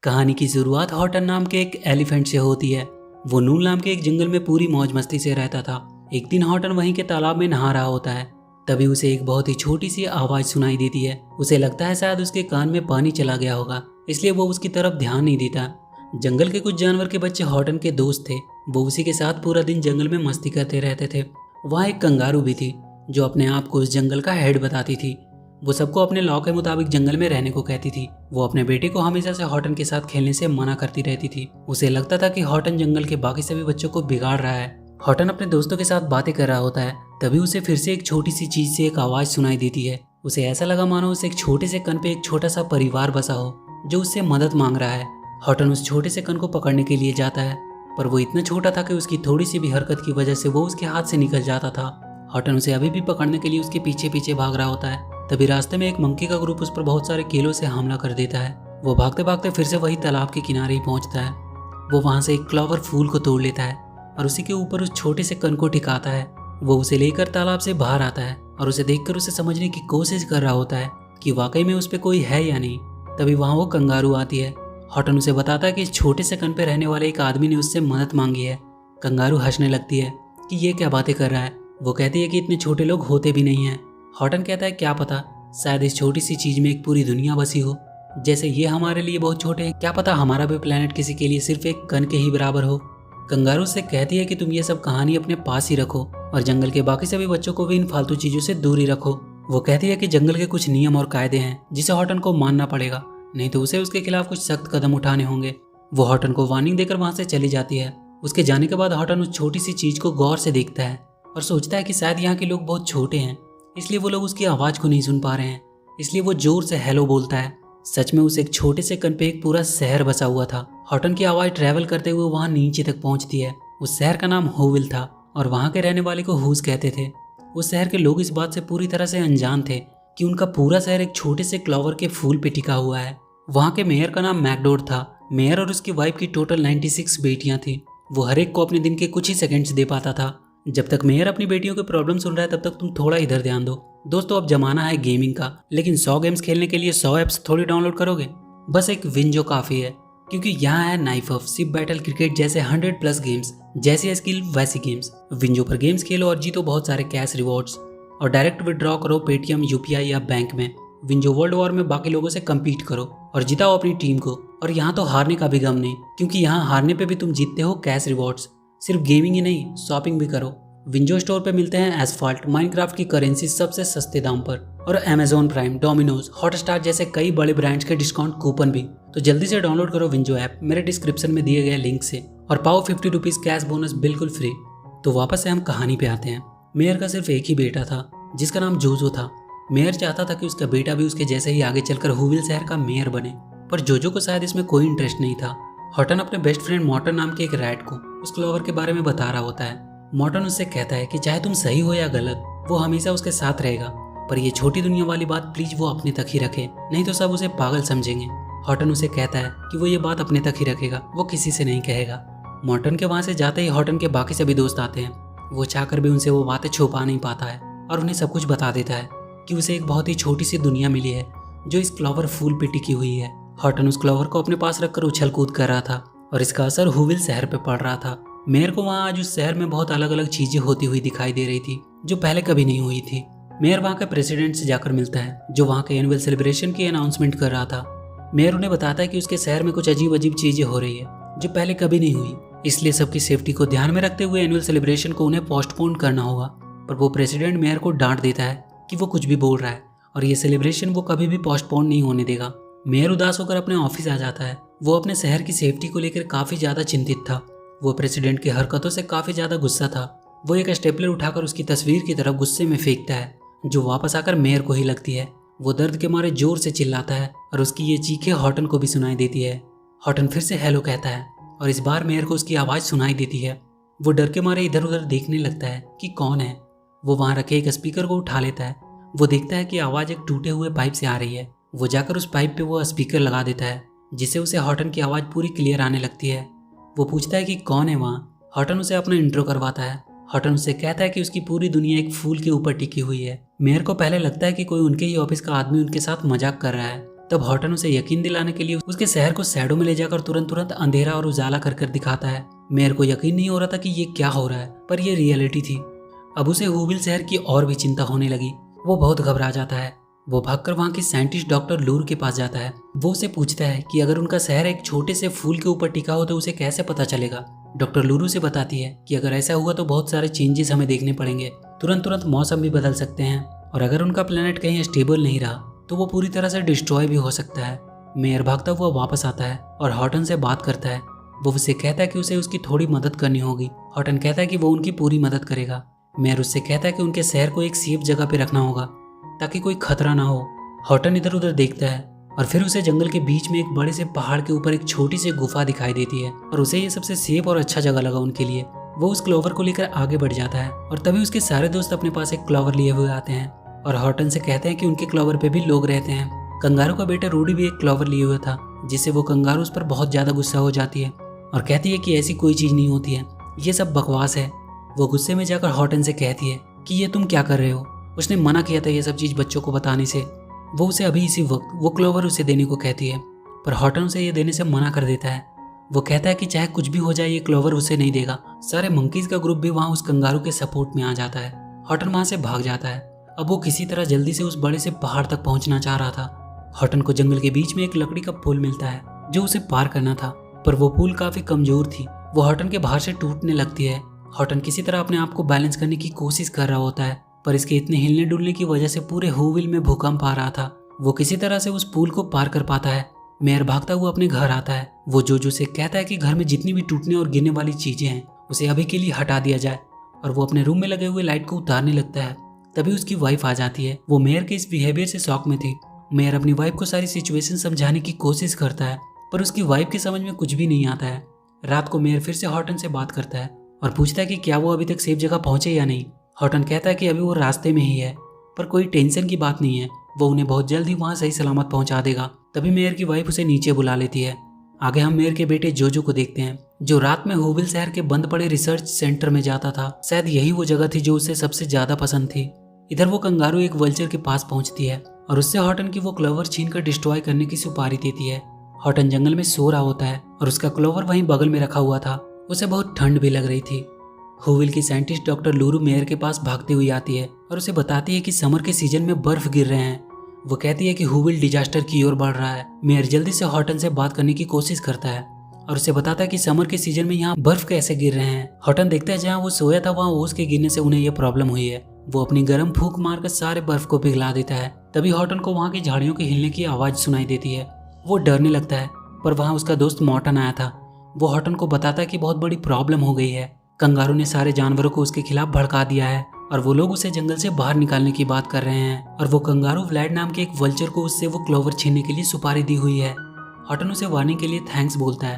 कहानी की शुरुआत हॉटन नाम के एक एलिफेंट से होती है। वो नूल नाम के एक जंगल में पूरी मौज मस्ती से रहता था। एक दिन हॉटन वहीं के तालाब में नहा रहा होता है। तभी उसे एक बहुत ही छोटी सी आवाज सुनाई देती है। उसे लगता है शायद उसके कान में पानी चला गया होगा, इसलिए वो उसकी तरफ ध्यान नहीं देता। जंगल के कुछ जानवर के बच्चे हॉटन के दोस्त थे। वो उसी के साथ पूरा दिन जंगल में मस्ती करते रहते थे। वहाँ एक कंगारू भी थी जो अपने आप को उस जंगल का हेड बताती थी। वो सबको अपने लॉ के मुताबिक जंगल में रहने को कहती थी। वो अपने बेटे को हमेशा से हॉटन के साथ खेलने से मना करती रहती थी। उसे लगता था कि हॉटन जंगल के बाकी सभी बच्चों को बिगाड़ रहा है। हॉटन अपने दोस्तों के साथ बातें कर रहा होता है। तभी उसे फिर से एक छोटी सी चीज से एक आवाज सुनाई देती है। उसे ऐसा लगा मानो उसे एक छोटे से कण पे एक छोटा सा परिवार बसा हो जो उससे मदद मांग रहा है। हॉटन उस छोटे से कण को पकड़ने के लिए जाता है, पर वो इतना छोटा था कि उसकी थोड़ी सी भी हरकत की वजह से वो उसके हाथ से निकल जाता था। हॉटन उसे अभी भी पकड़ने के लिए उसके पीछे पीछे भाग रहा होता है। तभी रास्ते में एक मंकी का ग्रुप उस पर बहुत सारे कीलों से हमला कर देता है। वो भागते भागते फिर से वही तालाब के किनारे ही पहुंचता है। वो वहां से एक क्लॉवर फूल को तोड़ लेता है और उसी के ऊपर उस छोटे से कण को टिकाता है। वो उसे लेकर तालाब से बाहर आता है और उसे देखकर उसे समझने की कोशिश कर रहा होता है कि वाकई में उस पर कोई है या नहीं। तभी वहां वो कंगारू आती है। हॉटन उसे बताता है कि इस छोटे से कण पे रहने वाले एक आदमी ने उससे मदद मांगी है। कंगारू हंसने लगती है कि ये क्या बातें कर रहा है। वो कहती है कि इतने छोटे लोग होते भी नहीं हैं। हॉटन कहता है क्या पता, शायद इस छोटी सी चीज में एक पूरी दुनिया बसी हो। जैसे ये हमारे लिए बहुत छोटे हैं, क्या पता हमारा भी प्लेनेट किसी के लिए सिर्फ एक कण के ही बराबर हो। कंगारू से कहती है कि तुम ये सब कहानी अपने पास ही रखो और जंगल के बाकी सभी बच्चों को भी इन फालतू चीजों से दूर ही रखो। वो कहती है कि जंगल के कुछ नियम और कायदे हैं जिसे हॉटन को मानना पड़ेगा, नहीं तो उसे उसके खिलाफ कुछ सख्त कदम उठाने होंगे। वो हॉटन को वार्निंग देकर वहां से चली जाती है। उसके जाने के बाद हॉटन उस छोटी सी चीज को गौर से देखता है और सोचता है कि शायद यहाँ के लोग बहुत छोटे हैं, इसलिए वो लोग उसकी आवाज को नहीं सुन पा रहे हैं। इसलिए वो जोर से हेलो बोलता है। सच में उस एक छोटे से कण पे एक पूरा शहर बसा हुआ था। हॉटन की आवाज ट्रैवल करते हुए वहां नीचे तक पहुंचती है। उस शहर का नाम होविल था और वहां के रहने वाले को हुस कहते थे। उस शहर के लोग इस बात से पूरी तरह से अनजान थे कि उनका पूरा शहर एक छोटे से क्लॉवर के फूल पे टिका हुआ है। वहां के मेयर का नाम मैकडोड था। मेयर और उसकी वाइफ की टोटल 96 बेटियां थी। वो हर एक को अपने दिन के कुछ ही सेकंड्स दे पाता था। जब तक मेयर अपनी बेटियों के प्रॉब्लम सुन रहा है तब तक तुम थोड़ा इधर ध्यान दो। दोस्तों, अब जमाना है गेमिंग का, लेकिन 100 गेम्स खेलने के लिए 100 ऐप्स थोड़ी डाउनलोड करोगे। बस एक विंजो काफी है, क्योंकि यहाँ है knife of, ship battle, cricket जैसे 100+ गेम्स। जैसी स्किल वैसी गेम्स। विंजो पर गेम्स खेलो और जीतो बहुत सारे कैश रिवॉर्ड्स और डायरेक्ट विड्रॉ करो पेटीएम, यूपीआई या बैंक में। विंजो वर्ल्ड वॉर में बाकी लोगों से कम्पीट करो और जिताओ अपनी टीम को। और यहाँ तो हारने का भी गम नहीं, क्योंकि यहाँ हारने पे भी तुम जीतते हो कैश रिवॉर्ड्स। सिर्फ गेमिंग ही नहीं, शॉपिंग भी करो। विंजो स्टोर पे मिलते हैं एसफाल्ट, माइनक्राफ्ट की करेंसी सबसे सस्ते दाम पर, और अमेजॉन प्राइम, डोमिनोज, हॉटस्टार जैसे कई बड़े ब्रांड्स के डिस्काउंट कूपन भी। तो जल्दी से डाउनलोड करो विंजो ऐप मेरे डिस्क्रिप्शन में दिए गए लिंक से और पाओ 50 रुपीज कैश बोनस बिल्कुल फ्री। तो वापस से हम कहानी पे आते हैं। मेयर का सिर्फ एक ही बेटा था जिसका नाम जोजो था। मेयर चाहता था कि उसका बेटा भी उसके जैसे ही आगे चलकर हुविल शहर का मेयर बने, पर जोजो को शायद इसमें कोई इंटरेस्ट नहीं था। हॉटन अपने बेस्ट फ्रेंड मॉर्टन नाम के एक रैट को उस क्लोवर के बारे में बता रहा होता है। मॉर्टन उससे कहता है कि चाहे तुम सही हो या गलत, वो हमेशा उसके साथ रहेगा, पर ये छोटी दुनिया वाली बात प्लीज वो अपने तक ही रखे, नहीं तो सब उसे पागल समझेंगे। हॉटन उसे कहता है कि वो ये बात अपने तक ही रखेगा, वो किसी से नहीं कहेगा। मॉर्टन के वहां से जाते ही हॉटन के बाकी सभी दोस्त आते हैं। वो चाहकर भी उनसे वो बातें छुपा नहीं पाता है और उन्हें सब कुछ बता देता है कि उसे एक बहुत ही छोटी सी दुनिया मिली है जो इस क्लॉवर फूल पे टिकी हुई है। हॉटन उस क्लॉवर को अपने पास रखकर उछल कूद कर रहा था और इसका असर हुविल शहर पे पड़ रहा था। मेयर को वहाँ आज उस शहर में बहुत अलग अलग चीजें होती हुई दिखाई दे रही थी जो पहले कभी नहीं हुई थी। मेयर वहाँ के प्रेसिडेंट से जाकर मिलता है जो वहाँ के एनुअल सेलिब्रेशन की अनाउंसमेंट कर रहा था। मेयर उन्हें बताता है कि उसके शहर में कुछ अजीब अजीब चीजें हो रही है जो पहले कभी नहीं हुई, इसलिए सबकी सेफ्टी को ध्यान में रखते हुए एनुअल सेलिब्रेशन को उन्हें पोस्टपोन करना होगा। पर वो प्रेसिडेंट मेयर को डांट देता है कि वो कुछ भी बोल रहा है और ये सेलिब्रेशन वो कभी भी पोस्टपोन नहीं होने देगा। मेयर उदास होकर अपने ऑफिस आ जाता है। वो अपने शहर की सेफ्टी को लेकर काफी ज्यादा चिंतित था। वो प्रेसिडेंट की हरकतों से काफी ज्यादा गुस्सा था। वो एक स्टेपलर उठाकर उसकी तस्वीर की तरफ गुस्से में फेंकता है जो वापस आकर मेयर को ही लगती है। वो दर्द के मारे जोर से चिल्लाता है और उसकी ये चीखें हॉटन को भी सुनाई देती है। हॉटन फिर से हेलो कहता है और इस बार मेयर को उसकी आवाज सुनाई देती है। वो डर के मारे इधर उधर देखने लगता है कि कौन है। वो वहां रखे एक स्पीकर को उठा लेता है। वो देखता है कि आवाज एक टूटे हुए पाइप से आ रही है। वो जाकर उस पाइप पे वो स्पीकर लगा देता है जिससे उसे हॉटन की आवाज पूरी क्लियर आने लगती है। वो पूछता है कि कौन है वहाँ। हॉटन उसे अपना इंट्रो करवाता है। हॉटन उससे कहता है कि उसकी पूरी दुनिया एक फूल के ऊपर टिकी हुई है। मेयर को पहले लगता है कि कोई उनके ही ऑफिस का आदमी उनके साथ मजाक कर रहा है, तब हॉटन उसे यकीन दिलाने के लिए उसके शहर को शैडो में ले जाकर तुरंत अंधेरा और उजाला कर दिखाता है। मेयर को यकीन नहीं हो रहा था कि ये क्या हो रहा है, पर यह रियलिटी थी। अब उसे हूविल शहर की और भी चिंता होने लगी। वो बहुत घबरा जाता है। वो भागकर वहाँ की साइंटिस्ट डॉक्टर लूर के पास जाता है। वो उसे पूछता है कि अगर उनका शहर एक छोटे से फूल के ऊपर टिका हो तो उसे कैसे पता चलेगा। डॉक्टर लूरू से बताती है कि अगर ऐसा हुआ तो बहुत सारे चेंजेस हमें देखने पड़ेंगे, तुरंत मौसम भी बदल सकते हैं, और अगर उनका प्लेनेट कहीं स्टेबल नहीं रहा तो वो पूरी तरह से डिस्ट्रॉय भी हो सकता है। मेयर भागता हुआ वापस आता है और हॉटन से बात करता है। वो उससे कहता है कि उसे उसकी थोड़ी मदद करनी होगी। हॉटन कहता है कि वो उनकी पूरी मदद करेगा। मेयर उससे कहता है कि उनके शहर को एक सेफ जगह पे रखना होगा ताकि कोई खतरा ना हो। हॉटन इधर उधर देखता है और फिर उसे जंगल के बीच में एक बड़े से पहाड़ के ऊपर एक छोटी सी गुफा दिखाई देती है और उसे ये सबसे सेफ और अच्छा जगह लगा उनके लिए। वो उस क्लोवर को लेकर आगे बढ़ जाता है और तभी उसके सारे दोस्त अपने पास एक क्लोवर लिए हुए आते हैं और हॉटन से कहते हैं कि उनके क्लोवर पे भी लोग रहते हैं। कंगारू का बेटा रूडी भी एक क्लोवर लिए हुआ था, जिससे वो कंगारू उस पर बहुत ज्यादा गुस्सा हो जाती है और कहती है कि ऐसी कोई चीज नहीं होती है, ये सब बकवास है। वो गुस्से में जाकर हॉटन से कहती है कि ये तुम क्या कर रहे हो, उसने मना किया था ये सब चीज बच्चों को बताने से। वो उसे अभी इसी वक्त वो क्लोवर उसे देने को कहती है, पर हॉटन उसे ये देने से मना कर देता है। वो कहता है कि चाहे कुछ भी हो जाए ये क्लोवर उसे नहीं देगा। सारे मंकीज का ग्रुप भी वहाँ उस कंगारू के सपोर्ट में आ जाता है। हॉटन वहाँ से भाग जाता है। अब वो किसी तरह जल्दी से उस बड़े से पहाड़ तक पहुंचना चाह रहा था। हॉटन को जंगल के बीच में एक लकड़ी का पुल मिलता है जो उसे पार करना था, पर वो पुल काफी कमजोर थी। वो हॉटन के बाहर से टूटने लगती है। हॉटन किसी तरह अपने आप को बैलेंस करने की कोशिश कर रहा होता है, पर इसके इतने हिलने डुलने की वजह से पूरे हूविल में भूकंप आ रहा था। वो किसी तरह से उस पुल को पार कर पाता है। मेयर भागता हुआ अपने घर आता है। वो जोजो से कहता है कि घर में जितनी भी टूटने और गिरने वाली चीजें हैं उसे अभी के लिए हटा दिया जाए, और वो अपने रूम में लगे हुए लाइट को उतारने लगता है। तभी उसकी वाइफ आ जाती है। वो मेयर के इस बिहेवियर से शॉक में थी। मेयर अपनी वाइफ को सारी सिचुएशन समझाने की कोशिश करता है, पर उसकी वाइफ की समझ में कुछ भी नहीं आता है। रात को मेयर फिर से हॉटन से बात करता है और पूछता है कि क्या वो अभी तक सेफ जगह पहुंचे या नहीं। हॉटन कहता है कि अभी वो रास्ते में ही है, पर कोई टेंशन की बात नहीं है, वो उन्हें बहुत जल्द ही वहाँ सही सलामत पहुंचा देगा। तभी मेयर की वाइफ उसे नीचे बुला लेती है। आगे हम मेयर के बेटे जोजो को देखते हैं, जो रात में हूविल शहर के बंद पड़े रिसर्च सेंटर में जाता था। शायद यही वो जगह थी जो उसे सबसे ज्यादा पसंद थी। इधर वो कंगारू एक वल्चर के पास पहुंचती है और उससे हॉटन की वो क्लोवर छीनकर डिस्ट्रॉय करने की सुपारी देती है। हॉटन जंगल में सो रहा होता है और उसका क्लोवर वहीं बगल में रखा हुआ था। उसे बहुत ठंड भी लग रही थी। हूविल की साइंटिस्ट डॉक्टर लूरू मेयर के पास भागती हुई आती है और उसे बताती है कि समर के सीजन में बर्फ गिर रहे हैं। वो कहती है कि हूविल डिजास्टर की ओर बढ़ रहा है। मेयर जल्दी से हॉटन से बात करने की कोशिश करता है और उसे बताता है कि समर के सीजन में यहाँ बर्फ कैसे गिर रहे हैं। हॉटन देखता है जहाँ वो सोया था वहाँ ओस के गिरने से उन्हें यह प्रॉब्लम हुई है। वो अपनी गर्म फूंक मारकर सारे बर्फ को पिघला देता है। तभी हॉटन को वहाँ की झाड़ियों के हिलने की आवाज सुनाई देती है। वो डरने लगता है, पर वहाँ उसका दोस्त मॉर्टन आया था। वो हॉटन को बताता है कि बहुत बड़ी प्रॉब्लम हो गई है। कंगारू ने सारे जानवरों को उसके खिलाफ भड़का दिया है और वो लोग उसे जंगल से बाहर निकालने की बात कर रहे हैं, और वो कंगारू व्लैड नाम के एक वल्चर को उससे वो क्लोवर छीनने के लिए सुपारी दी हुई है। हॉटन उसे वार्निंग के लिए थैंक्स बोलता है,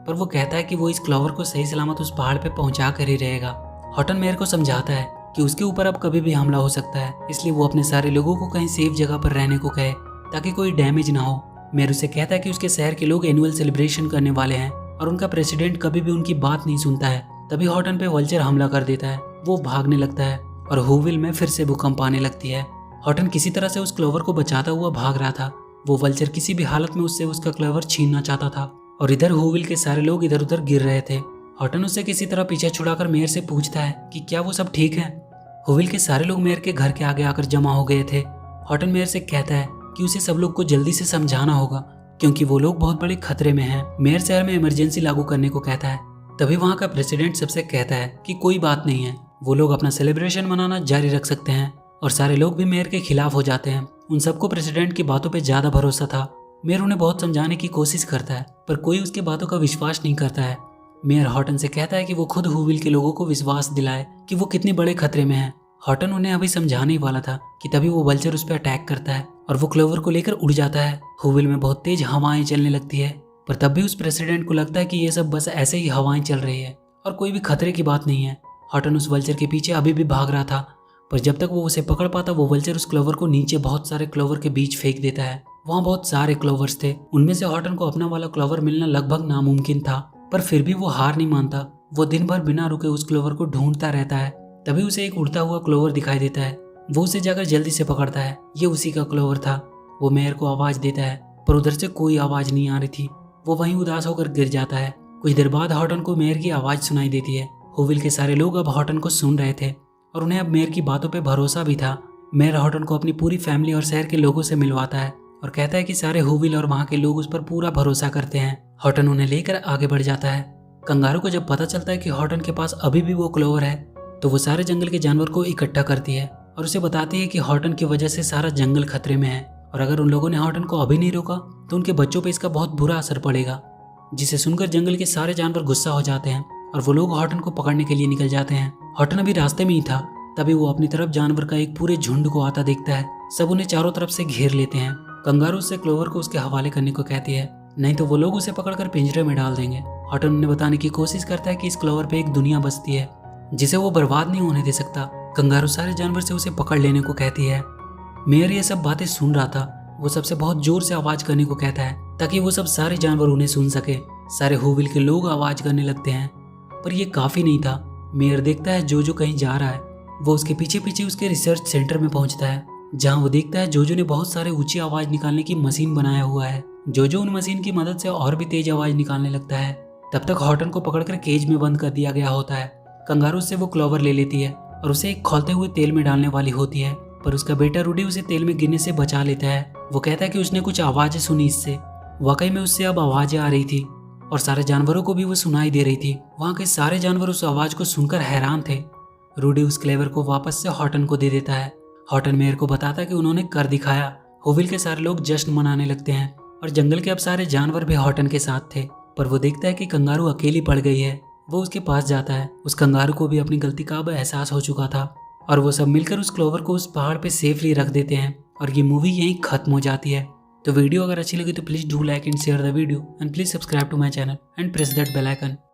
पर वो कहता है कि वो इस क्लोवर को सही सलामत उस पहाड़ पे पहुंचा कर ही रहेगा। हॉटन मेयर को समझाता है कि उसके ऊपर अब कभी भी हमला हो सकता है, इसलिए वो अपने सारे लोगों को कहीं सेफ जगह पर रहने को कहे ताकि कोई डैमेज ना हो। मेयर उसे कहता है कि उसके शहर के लोग एनुअल सेलिब्रेशन करने वाले हैं और उनका प्रेसिडेंट कभी भी उनकी बात नहीं सुनता है। तभी हॉटन पे वल्चर हमला कर देता है। वो भागने लगता है और हूविल में फिर से भूकंप आने लगती है। हॉटन किसी तरह से उस क्लोवर को बचाता हुआ भाग रहा था। वो वल्चर किसी भी हालत में उससे उसका क्लोवर छीनना चाहता था और इधर हूविल के सारे लोग इधर उधर गिर रहे थे। हॉटन उससे किसी तरह पीछे छुड़ाकर मेयर से पूछता है कि क्या वो सब ठीक है। हूविल के सारे लोग मेयर के घर के आगे आकर जमा हो गए थे। हॉटन मेयर से कहता है कि उसे सब लोग को जल्दी से समझाना होगा क्योंकि वो लोग बहुत बड़े खतरे में हैं। मेयर शहर में इमरजेंसी लागू करने को कहता है। तभी वहाँ का प्रेसिडेंट सबसे कहता है कि कोई बात नहीं है, वो लोग अपना सेलिब्रेशन मनाना जारी रख सकते हैं, और सारे लोग भी मेयर के खिलाफ हो जाते हैं। उन सबको प्रेसिडेंट की बातों पे ज्यादा भरोसा था। मेयर उन्हें बहुत समझाने की कोशिश करता है, पर कोई उसकी बातों का विश्वास नहीं करता है। मेयर हॉटन से कहता है कि वो खुद हूविल के लोगों को विश्वास दिलाए कि वो कितने बड़े खतरे में है। हॉटन उन्हें अभी समझाने ही वाला था कि तभी वो वल्चर उस पर अटैक करता है और वो क्लोवर को लेकर उड़ जाता है। हूविल में बहुत तेज हवाएं चलने लगती है, पर तब भी उस प्रेसिडेंट को लगता है कि ये सब बस ऐसे ही हवाएं चल रही है और कोई भी खतरे की बात नहीं है। हॉटन उस वल्चर के पीछे अभी भी भाग रहा था, पर जब तक वो उसे पकड़ पाता वो वल्चर उस क्लोवर को नीचे बहुत सारे क्लोवर के बीच फेंक देता है। वहाँ बहुत सारे क्लोवर्स थे, उनमें से हॉटन को अपना वाला क्लोवर मिलना लगभग नामुमकिन था, पर फिर भी वो हार नहीं मानता। वो दिन भर बिना रुके उस क्लोवर को ढूंढता रहता है। तभी उसे एक उड़ता हुआ क्लोवर दिखाई देता है। वो उसे जाकर जल्दी से पकड़ता है। ये उसी का क्लोवर था। वो मेयर को आवाज देता है पर उधर से कोई आवाज नहीं आ रही थी। वो वहीं उदास होकर गिर जाता है। कुछ देर बाद हॉटन को मेयर की आवाज सुनाई देती है। हुविल के सारे लोग अब हॉटन को सुन रहे थे और उन्हें अब मेयर की बातों पे भरोसा भी था। मेयर हॉटन को अपनी पूरी फैमिली और शहर के लोगों से मिलवाता है और कहता है कि सारे हुविल और वहाँ के लोग उस पर पूरा भरोसा करते हैं। हॉटन उन्हें लेकर आगे बढ़ जाता है। कंगारू को जब पता चलता है कि हॉटन के पास अभी भी वो क्लोवर है तो वो सारे जंगल के जानवर को इकट्ठा करती है और उसे बताती है कि हॉटन की वजह से सारा जंगल खतरे में है और अगर उन लोगों ने हॉटन को अभी नहीं रोका तो उनके बच्चों पे इसका बहुत बुरा असर पड़ेगा। जिसे सुनकर जंगल के सारे जानवर गुस्सा हो जाते हैं और वो लोग हॉटन को पकड़ने के लिए निकल जाते हैं। हॉटन अभी रास्ते में ही था, तभी वो अपनी तरफ जानवर का एक पूरे झुंड को आता देखता है। सब उन्हें चारों तरफ से घेर लेते हैं। कंगारू उससे क्लोवर को उसके हवाले करने को कहती है, नहीं तो वो लोग उसे पकड़कर पिंजरे में डाल देंगे। हॉटन उन्हें बताने की कोशिश करता है कि इस क्लोवर पे एक दुनिया बसती है जिसे वो बर्बाद नहीं होने दे सकता। कंगारू सारे जानवर से उसे पकड़ लेने को कहती है। मेयर ये सब बातें सुन रहा था। वो सबसे बहुत जोर से आवाज करने को कहता है ताकि वो सब सारे जानवर उन्हें सुन सके। सारे हुविल के लोग आवाज करने लगते हैं पर यह काफी नहीं था। मेयर देखता है जोजो कहीं जा रहा है। वो उसके पीछे पीछे उसके रिसर्च सेंटर में पहुंचता है जहां वो देखता है जोजो ने बहुत सारे ऊंची आवाज निकालने की मशीन बनाया हुआ है। जोजो उन मशीन की मदद से और भी तेज आवाज निकालने लगता है। तब तक हॉटन को पकड़कर केज में बंद कर दिया गया होता है। कंगारू से वो क्लोवर ले लेती है और उसे एक खौलते हुए तेल में डालने वाली होती है पर उसका बेटा रूडी उसे तेल में गिरने से बचा लेता है। वो कहता है कि उसने कुछ आवाजें सुनी इससे। वाकई में उससे अब आवाजें आ रही थी और सारे जानवरों को भी वो सुनाई दे रही थी। वहाँ के सारे जानवर उस आवाज को सुनकर हैरान थे। रूडी उस क्लेवर को वापस से हॉटन को दे देता है। हॉटन मेयर को बताता है कि उन्होंने कर दिखाया। हुविल के सारे लोग जश्न मनाने लगते हैं और जंगल के अब सारे जानवर भी हॉटन के साथ थे। पर वो देखता है कि कंगारू अकेली पड़ गई है। वो उसके पास जाता है। उस कंगारू को भी अपनी गलती का अब एहसास हो चुका था और वो सब मिलकर उस क्लोवर को उस पहाड़ पे सेफली रख देते हैं और ये मूवी यहीं खत्म हो जाती है। तो वीडियो अगर अच्छी लगी तो please do like and share the video and please subscribe to my channel and press that bell icon.